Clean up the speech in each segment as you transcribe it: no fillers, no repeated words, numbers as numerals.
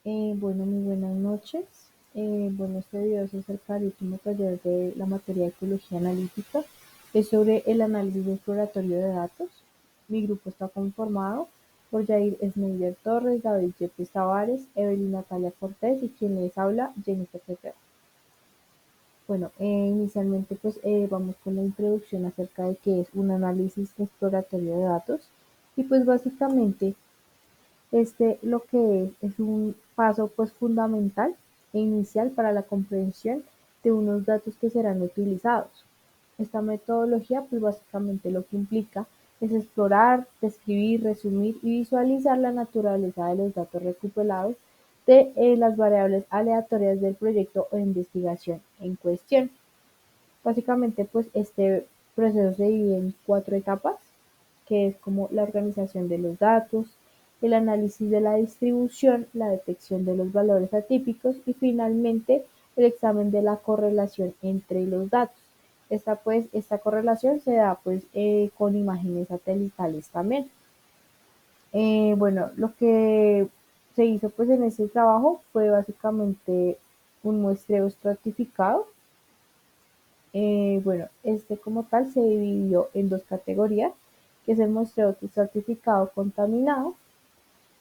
Bueno, muy buenas noches. Bueno, este video es acerca del último taller de la materia de ecología analítica. Es sobre el análisis exploratorio de datos. Mi grupo está conformado por Jair Esmeier Torres, David Yepes Tavares, Evelyn Natalia Cortés y quien les habla, Jennifer Cepeda. Bueno, inicialmente pues vamos con la introducción acerca de qué es un análisis exploratorio de datos. Y pues básicamente lo que es un paso pues fundamental e inicial para la comprensión de unos datos que serán utilizados. Esta metodología pues básicamente lo que implica es explorar, describir, resumir y visualizar la naturaleza de los datos recuperados de las variables aleatorias del proyecto o investigación en cuestión. Básicamente, pues este proceso se divide en cuatro etapas, que es como la organización de los datos, el análisis de la distribución, la detección de los valores atípicos y finalmente el examen de la correlación entre los datos. Esta correlación se da con imágenes satelitales también. Bueno, lo que se hizo pues en este trabajo fue básicamente un muestreo estratificado. Bueno, este como tal se dividió en dos categorías, que es el muestreo certificado contaminado,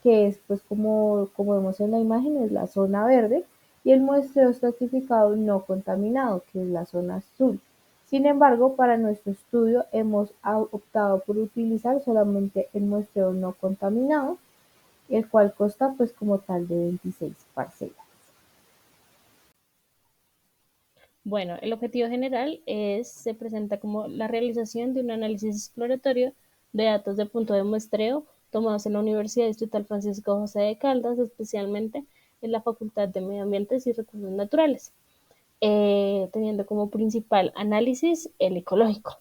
que es pues como vemos en la imagen, es la zona verde, y el muestreo certificado no contaminado, que es la zona azul. Sin embargo, para nuestro estudio hemos optado por utilizar solamente el muestreo no contaminado, el cual consta pues como tal de 26 parcelas. Bueno, el objetivo general se presenta como la realización de un análisis exploratorio de datos de punto de muestreo tomados en la Universidad Distrital Francisco José de Caldas, especialmente en la Facultad de Medio Ambiente y Recursos Naturales, teniendo como principal análisis el ecológico.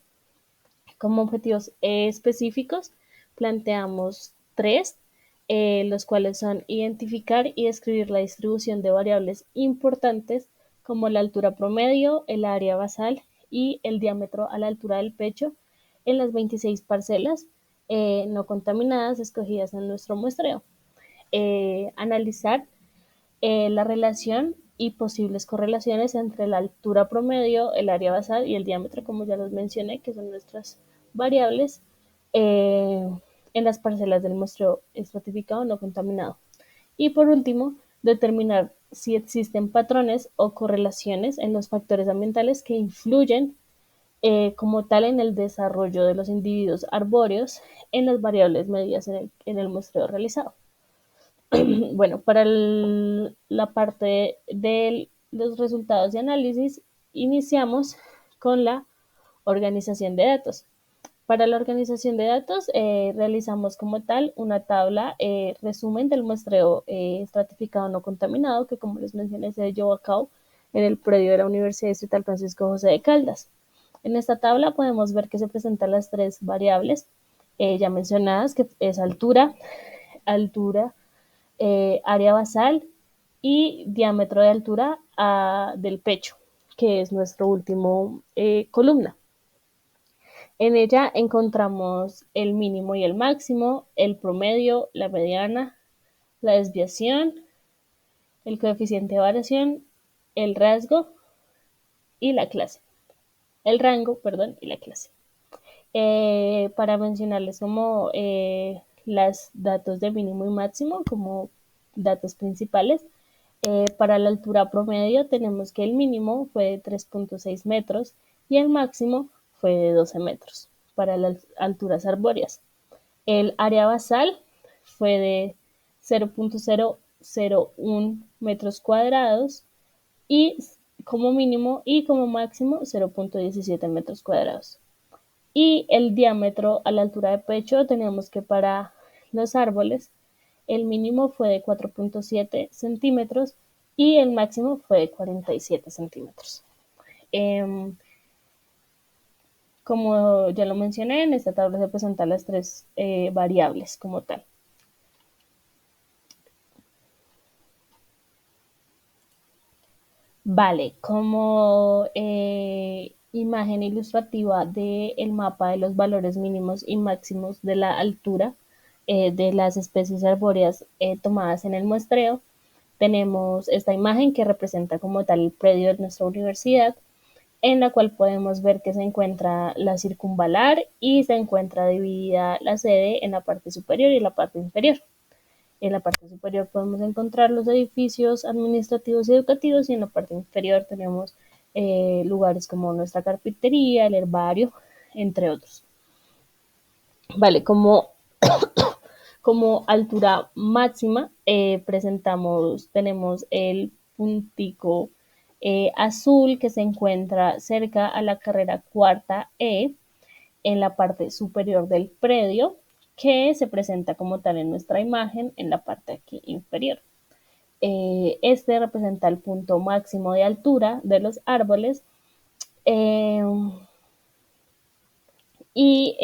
Como objetivos específicos planteamos tres, los cuales son identificar y describir la distribución de variables importantes como la altura promedio, el área basal y el diámetro a la altura del pecho en las 26 parcelas no contaminadas escogidas en nuestro muestreo. Analizar la relación y posibles correlaciones entre la altura promedio, el área basal y el diámetro, como ya los mencioné, que son nuestras variables eh, en las parcelas del muestreo estratificado no contaminado. Y por último, determinar si existen patrones o correlaciones en los factores ambientales que influyen como tal en el desarrollo de los individuos arbóreos en las variables medidas en el muestreo realizado. Bueno, para la parte de los resultados de análisis, iniciamos con la organización de datos. Para la organización de datos, realizamos como tal una tabla resumen del muestreo estratificado no contaminado, que como les mencioné se llevó a cabo en el predio de la Universidad Distrital Francisco José de Caldas. En esta tabla podemos ver que se presentan las tres variables ya mencionadas, que es altura, área basal y diámetro de altura del pecho, que es nuestro último columna. En ella encontramos el mínimo y el máximo, el promedio, la mediana, la desviación, el coeficiente de variación, el rasgo y la clase. El rango, perdón, y la clase. Para mencionarles como los datos de mínimo y máximo como datos principales. Para la altura promedio tenemos que el mínimo fue de 3.6 metros y el máximo fue de 12 metros para las alturas arbóreas. El área basal fue de 0.001 metros cuadrados y como mínimo y como máximo 0.17 metros cuadrados. Y el diámetro a la altura de pecho tenemos que para los árboles el mínimo fue de 4.7 centímetros y el máximo fue de 47 centímetros. Eh, como ya lo mencioné, en esta tabla se presentan las tres variables como tal. Vale, como imagen ilustrativa del mapa de los valores mínimos y máximos de la altura de las especies arbóreas tomadas en el muestreo, tenemos esta imagen que representa como tal el predio de nuestra universidad, en la cual podemos ver que se encuentra la circunvalar y se encuentra dividida la sede en la parte superior y la parte inferior. En la parte superior podemos encontrar los edificios administrativos y educativos y en la parte inferior tenemos lugares como nuestra carpintería, el herbario, entre otros. Vale, como altura máxima tenemos el puntico azul que se encuentra cerca a la carrera cuarta E en la parte superior del predio, que se presenta como tal en nuestra imagen en la parte aquí inferior. Este representa el punto máximo de altura de los árboles eh, y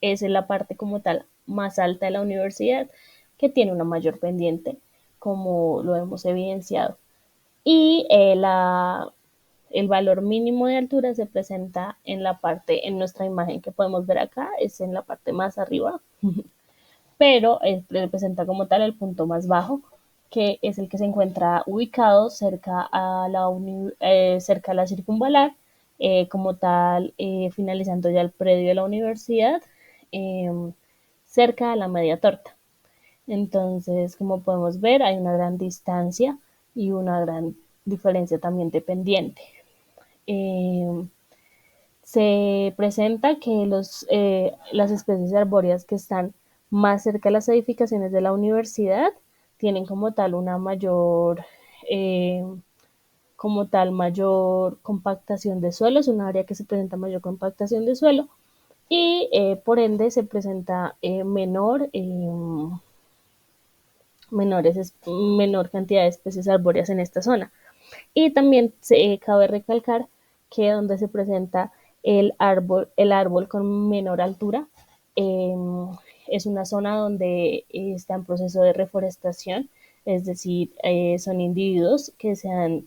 es en la parte como tal más alta de la universidad, que tiene una mayor pendiente, como lo hemos evidenciado. Y el valor mínimo de altura se presenta en la parte, en nuestra imagen que podemos ver acá, es en la parte más arriba, pero representa como tal el punto más bajo, que es el que se encuentra ubicado cerca a la circunvalar, como tal, finalizando ya el predio de la universidad, eh, cerca a la media torta. Entonces, como podemos ver, hay una gran distancia y una gran diferencia también de pendiente. Eh, Se presenta que las especies arbóreas que están más cerca de las edificaciones de la universidad tienen eh, mayor compactación de suelo, es un área que se presenta mayor compactación de suelo y por ende se presenta menor cantidad de especies arbóreas en esta zona. Y también cabe recalcar que donde se presenta el árbol con menor altura, eh, es una zona donde está en proceso de reforestación, es decir, son individuos que se han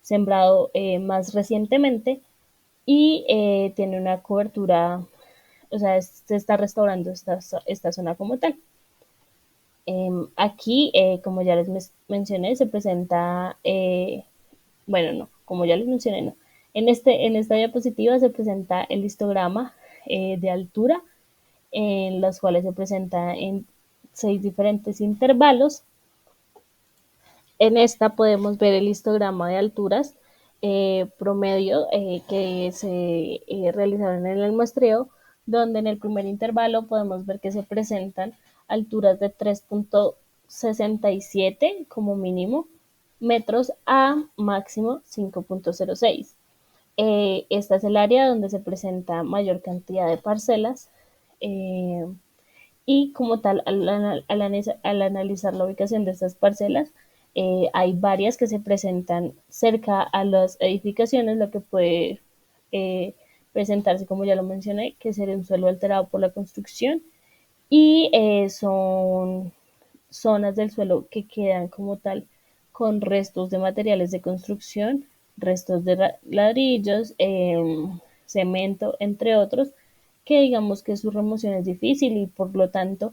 sembrado más recientemente y tiene una cobertura, o sea, se está restaurando esta zona como tal. Aquí, como ya les mencioné, se presenta, bueno, no, como ya les mencioné, no. En esta diapositiva se presenta el histograma de altura, en los cuales se presenta en 6 diferentes intervalos. En esta podemos ver el histograma de alturas promedio que se realizaron en el muestreo, donde en el primer intervalo podemos ver que se presentan alturas de 3.67 como mínimo metros a máximo 5.06. Esta es el área donde se presenta mayor cantidad de parcelas eh, y como tal, al analizar la ubicación de estas parcelas, hay varias que se presentan cerca a las edificaciones, lo que puede presentarse, como ya lo mencioné, que sería un suelo alterado por la construcción y son zonas del suelo que quedan como tal con restos de materiales de construcción, restos de ladrillos, cemento, entre otros, que digamos que su remoción es difícil y por lo tanto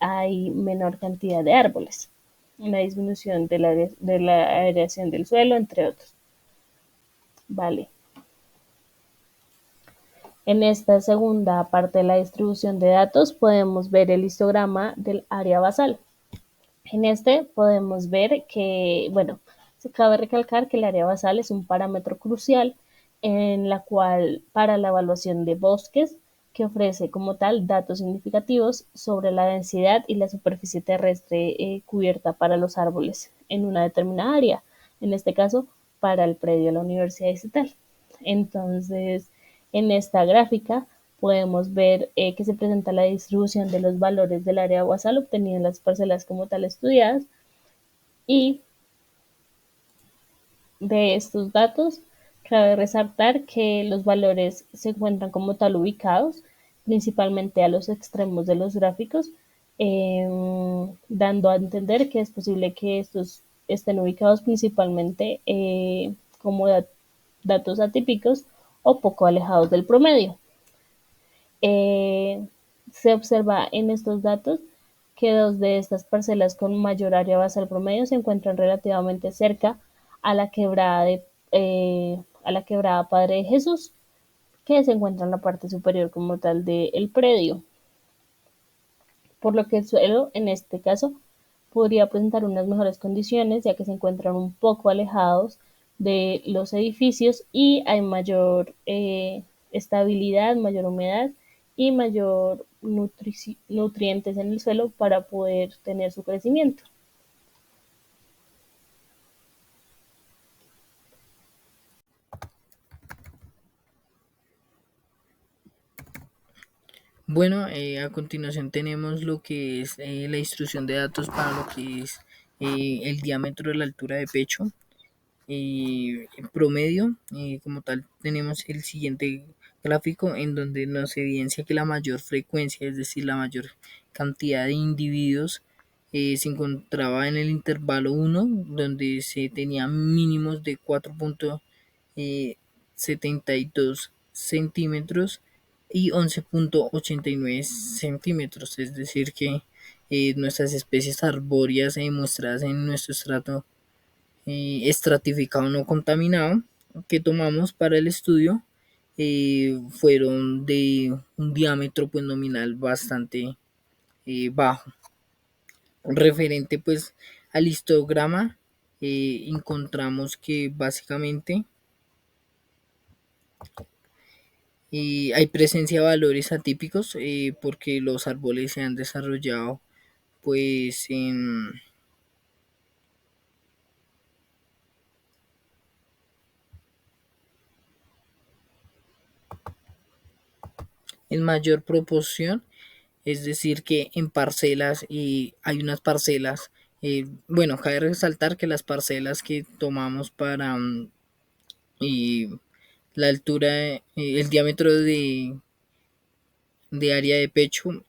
hay menor cantidad de árboles, una disminución de la aireación del suelo, entre otros. Vale. En esta segunda parte de la distribución de datos podemos ver el histograma del área basal. En este podemos ver que, bueno, se cabe recalcar que el área basal es un parámetro crucial en la cual para la evaluación de bosques que ofrece como tal datos significativos sobre la densidad y la superficie terrestre cubierta para los árboles en una determinada área, en este caso para el predio de la Universidad Estatal. Entonces, en esta gráfica podemos ver que se presenta la distribución de los valores del área basal obtenida en las parcelas como tal estudiadas y de estos datos cabe resaltar que los valores se encuentran como tal ubicados principalmente a los extremos de los gráficos, eh, dando a entender que es posible que estos estén ubicados principalmente como datos atípicos o poco alejados del promedio. Se observa en estos datos que dos de estas parcelas con mayor área basal promedio se encuentran relativamente cerca a la quebrada a la quebrada Padre de Jesús, que se encuentra en la parte superior como tal del predio, por lo que el suelo, en este caso, podría presentar unas mejores condiciones, ya que se encuentran un poco alejados de los edificios y hay mayor estabilidad, mayor humedad y mayor nutrientes en el suelo para poder tener su crecimiento. Bueno, a continuación tenemos lo que es la instrucción de datos para lo que es el diámetro de la altura de pecho. En promedio, como tal, tenemos el siguiente gráfico en donde nos evidencia que la mayor frecuencia, es decir, la mayor cantidad de individuos, se encontraba en el intervalo 1, donde se tenía mínimos de 4,72 centímetros y 11,89 centímetros, es decir, que nuestras especies arbóreas mostradas en nuestro estrato estratificado no contaminado que tomamos para el estudio fueron de un diámetro pues nominal bastante bajo. Referente pues al histograma, encontramos que básicamente hay presencia de valores atípicos porque los árboles se han desarrollado pues en mayor proporción. Es decir, que en parcelas y hay unas parcelas, bueno, cabe resaltar que las parcelas que tomamos para y la altura, el diámetro de área de pecho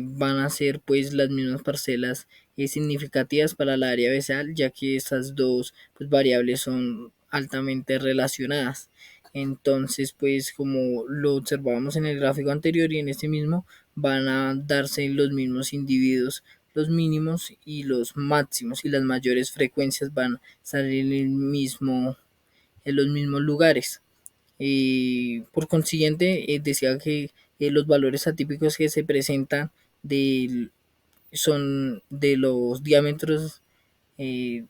van a ser pues las mismas parcelas significativas para la área basal, ya que estas dos pues, variables son altamente relacionadas. Entonces, pues como lo observábamos en el gráfico anterior y en este mismo, van a darse los mismos individuos, los mínimos y los máximos, y las mayores frecuencias van a estar en los mismos lugares. Por consiguiente, decía que los valores atípicos que se presentan son de los diámetros eh,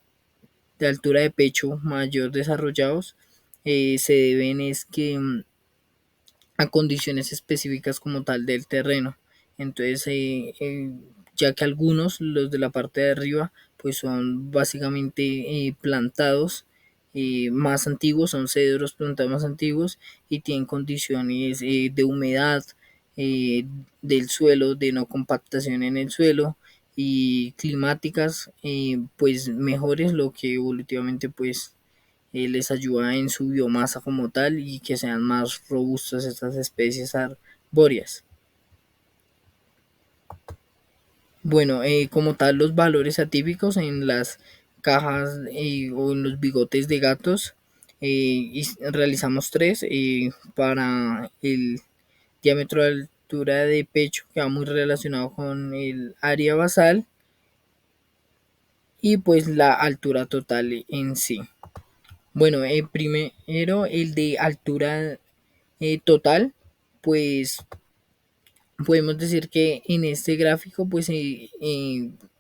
de altura de pecho mayor desarrollados, se deben es que a condiciones específicas como tal del terreno. Entonces, ya que algunos, los de la parte de arriba, pues son básicamente plantados más antiguos, son cedros plantados más antiguos y tienen condiciones de humedad del suelo, de no compactación en el suelo y climáticas pues mejores, lo que evolutivamente pues les ayuda en su biomasa como tal y que sean más robustas estas especies arbóreas. Bueno, como tal los valores atípicos en las cajas o en los bigotes de gatos, realizamos tres para el diámetro de altura de pecho que va muy relacionado con el área basal y pues la altura total en sí. Bueno, primero el de altura total, pues podemos decir que en este gráfico pues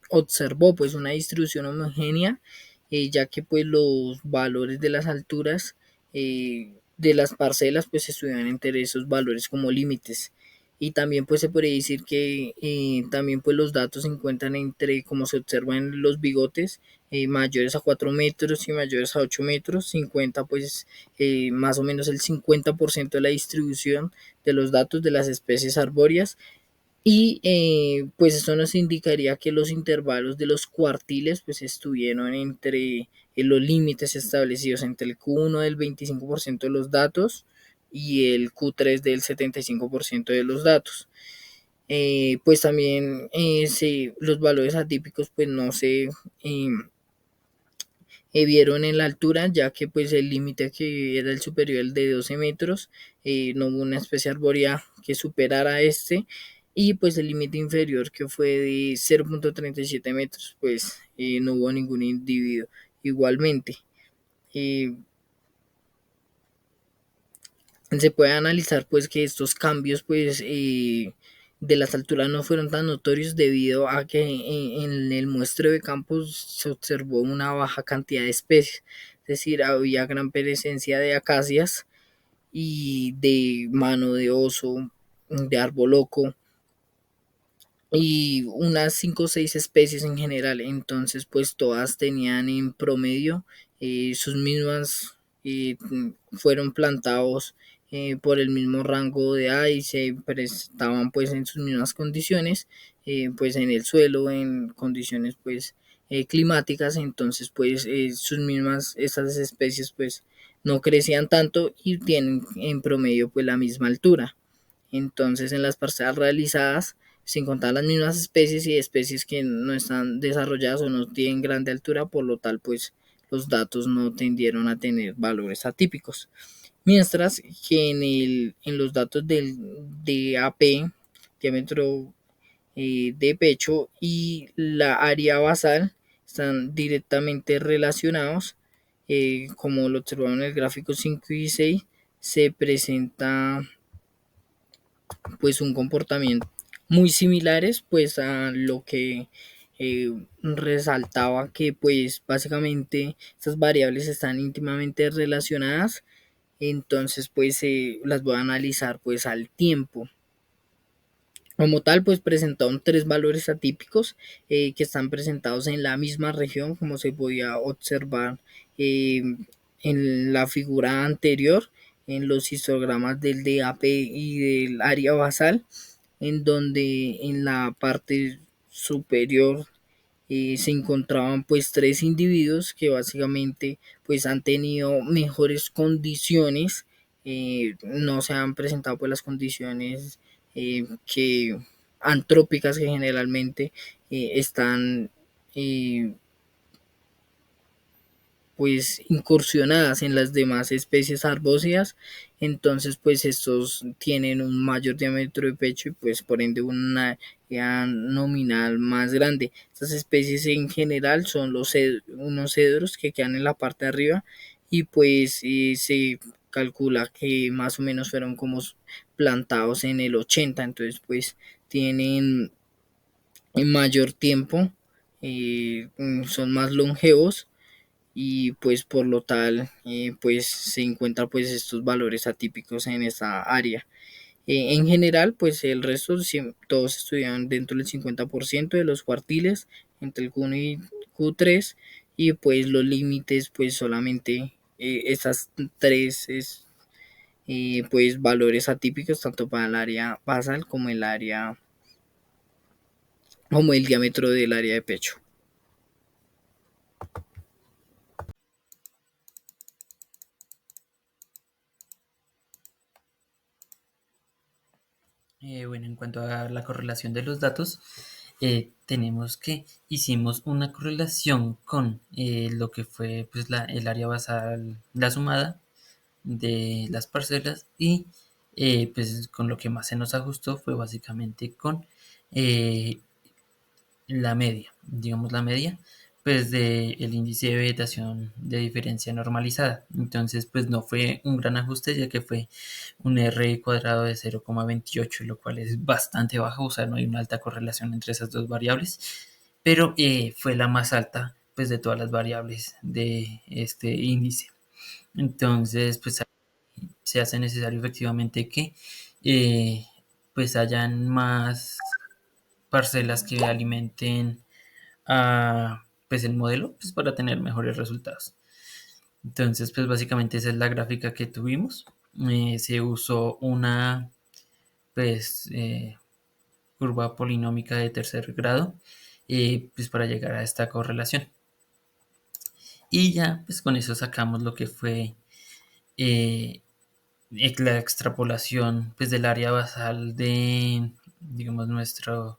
observó pues una distribución homogénea, ya que pues los valores de las alturas de las parcelas pues estudian entre esos valores como límites. Y también pues se puede decir que también pues los datos se encuentran entre, como se observa en los bigotes, mayores a 4 metros y mayores a 8 metros, 50 pues más o menos el 50% de la distribución de los datos de las especies arbóreas y pues eso nos indicaría que los intervalos de los cuartiles pues estuvieron entre los límites establecidos entre el Q1 del 25% de los datos y el Q3 del 75% de los datos. Pues también los valores atípicos pues no se vieron en la altura, ya que pues el límite que era el superior de 12 metros, no hubo una especie arbórea que superara este, y pues el límite inferior que fue de 0.37 metros, pues no hubo ningún individuo. Igualmente, eh, se puede analizar pues que estos cambios pues de las alturas no fueron tan notorios debido a que en el muestreo de campos se observó una baja cantidad de especies, es decir, había gran presencia de acacias y de mano de oso, de árbol loco y unas 5 o 6 especies en general. Entonces pues todas tenían en promedio sus mismas, fueron plantados por el mismo rango de edad y se prestaban pues en sus mismas condiciones, pues en el suelo, en condiciones pues climáticas. Entonces pues sus mismas, estas especies pues no crecían tanto y tienen en promedio pues la misma altura. Entonces, en las parcelas realizadas, sin contar las mismas especies y especies que no están desarrolladas o no tienen grande altura, por lo tal, pues los datos no tendieron a tener valores atípicos. Mientras que en los datos del DAP, diámetro de pecho, y la área basal están directamente relacionados, como lo observamos en el gráfico 5 y 6, se presenta pues un comportamiento muy similares pues a lo que resaltaba, que pues básicamente estas variables están íntimamente relacionadas. Entonces pues las voy a analizar pues al tiempo. Como tal, pues presentaron tres valores atípicos que están presentados en la misma región, como se podía observar eh, en la figura anterior, en los histogramas del DAP y del área basal, en donde en la parte superior se encontraban pues tres individuos que básicamente pues han tenido mejores condiciones, no se han presentado pues las condiciones que antrópicas que generalmente están eh, pues incursionadas en las demás especies arbóseas. Entonces pues estos tienen un mayor diámetro de pecho y pues por ende una área nominal más grande. Estas especies en general son unos cedros que quedan en la parte de arriba, y pues se calcula que más o menos fueron como plantados en el 80, entonces pues tienen mayor tiempo, son más longevos, y pues por lo tal pues se encuentran pues estos valores atípicos en esta área. En general pues el resto todos estudiaban dentro del 50% de los cuartiles entre el Q1 y Q3, y pues los límites pues solamente estas tres pues valores atípicos tanto para el área basal como el diámetro del área de pecho. Bueno, en cuanto a la correlación de los datos, tenemos que hicimos una correlación con lo que fue pues, el área basal, la sumada de las parcelas, y pues con lo que más se nos ajustó fue básicamente con eh, la media, digamos la media, pues del índice de vegetación de diferencia normalizada. Entonces, pues no fue un gran ajuste, ya que fue un R cuadrado de 0,28, lo cual es bastante bajo, o sea, no hay una alta correlación entre esas dos variables, pero fue la más alta pues de todas las variables de este índice. Entonces, pues se hace necesario efectivamente que eh, pues hayan más parcelas que alimenten a pues el modelo pues para tener mejores resultados. Entonces, pues básicamente esa es la gráfica que tuvimos. Se usó una pues curva polinómica de tercer grado pues para llegar a esta correlación. Y ya pues con eso sacamos lo que fue eh, la extrapolación pues del área basal de digamos nuestro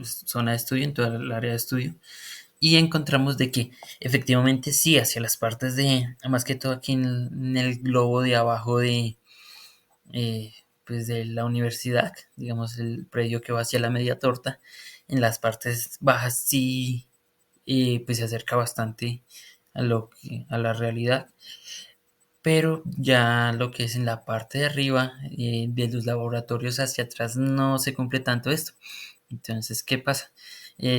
zona de estudio, en toda el área de estudio, y encontramos de que efectivamente sí, hacia las partes de, más que todo aquí en el globo de abajo de pues de la universidad, digamos el predio que va hacia la media torta. En las partes bajas sí pues se acerca bastante a la realidad, pero ya lo que es en la parte de arriba de los laboratorios hacia atrás no se cumple tanto esto. Entonces, ¿qué pasa?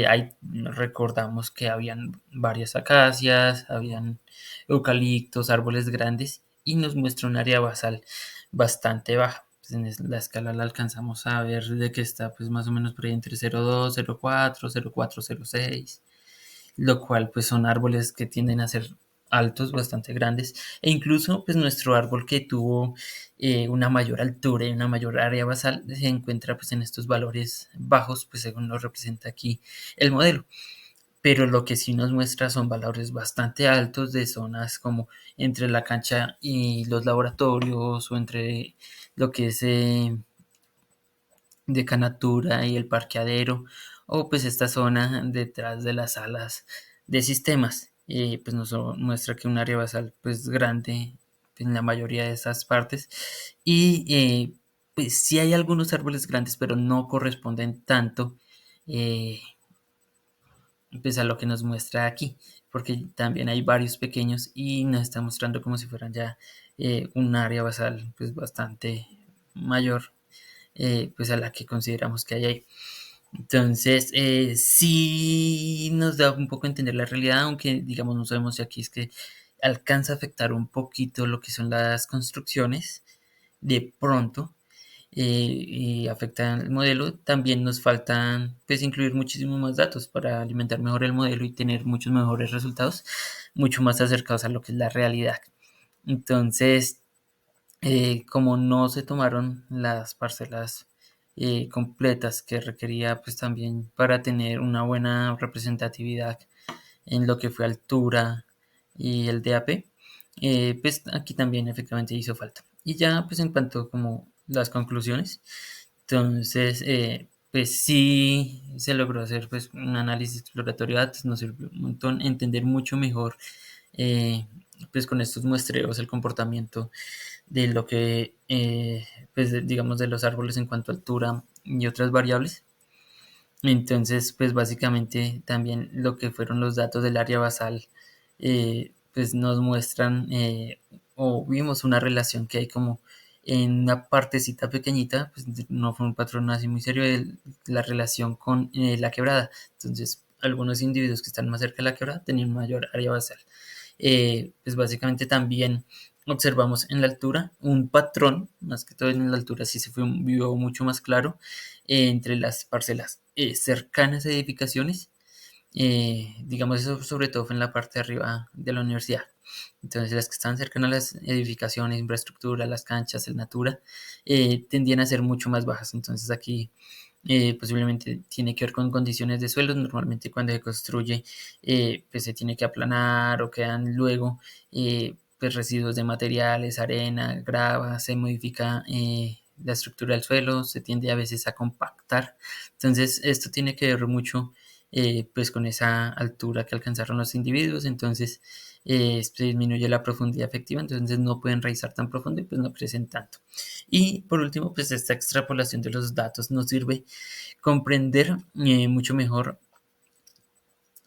Ahí recordamos que habían varias acacias, habían eucaliptos, árboles grandes y nos muestra un área basal bastante baja. Pues en la escala la alcanzamos a ver de que está pues más o menos por ahí entre 0,2, 0,4, 0,4, 0,6, lo cual pues son árboles que tienden a ser altos, bastante grandes, e incluso pues nuestro árbol que tuvo una mayor altura y una mayor área basal se encuentra pues en estos valores bajos, pues según lo representa aquí el modelo. Pero lo que sí nos muestra son valores bastante altos de zonas como entre la cancha y los laboratorios o entre lo que es Decanatura y el parqueadero, o pues esta zona detrás de las salas de sistemas. Pues nos muestra que un área basal pues grande en la mayoría de estas partes, y pues sí hay algunos árboles grandes pero no corresponden tanto eh, pues a lo que nos muestra aquí, porque también hay varios pequeños y nos está mostrando como si fueran ya un área basal pues bastante mayor pues a la que consideramos que hay ahí. Entonces, sí nos da un poco a entender la realidad, aunque digamos no sabemos si aquí es que alcanza a afectar un poquito lo que son las construcciones de pronto y afectan el modelo. También nos faltan pues incluir muchísimos más datos para alimentar mejor el modelo y tener muchos mejores resultados, mucho más acercados a lo que es la realidad. Entonces, como no se tomaron las parcelas completas que requería pues también para tener una buena representatividad en lo que fue altura y el DAP, pues aquí también efectivamente hizo falta. Y ya pues en cuanto como las conclusiones, entonces pues sí se logró hacer pues un análisis exploratorio de datos, nos sirvió un montón entender mucho mejor eh, pues con estos muestreos el comportamiento de lo que, pues digamos, de los árboles en cuanto a altura y otras variables. Entonces, pues básicamente también lo que fueron los datos del área basal, pues nos muestran o vimos una relación que hay como en una partecita pequeñita, pues no fue un patrón así muy serio de la relación con la quebrada. Entonces, algunos individuos que están más cerca de la quebrada tenían mayor área basal. Pues básicamente también observamos en la altura un patrón, más que todo en la altura sí se vio mucho más claro, entre las parcelas cercanas a edificaciones, digamos eso sobre todo fue en la parte de arriba de la universidad. Entonces las que estaban cercanas a las edificaciones, infraestructura, las canchas, el natura, tendían a ser mucho más bajas. Entonces aquí posiblemente tiene que ver con condiciones de suelo. Normalmente cuando se construye pues se tiene que aplanar o quedan luego pues residuos de materiales, arena, grava, se modifica la estructura del suelo, se tiende a veces a compactar. Entonces esto tiene que ver mucho pues con esa altura que alcanzaron los individuos. Entonces se disminuye la profundidad efectiva, entonces no pueden raizar tan profundo y pues no crecen tanto. Y por último, pues esta extrapolación de los datos nos sirve comprender mucho mejor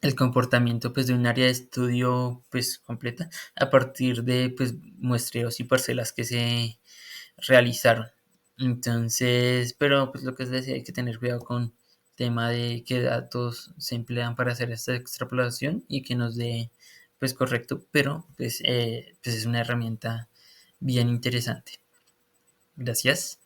el comportamiento pues de un área de estudio pues completa a partir de pues muestreos y parcelas que se realizaron. Entonces, pero pues lo que es decir, hay que tener cuidado con tema de qué datos se emplean para hacer esta extrapolación y que nos dé pues correcto, pero pues es una herramienta bien interesante. Gracias.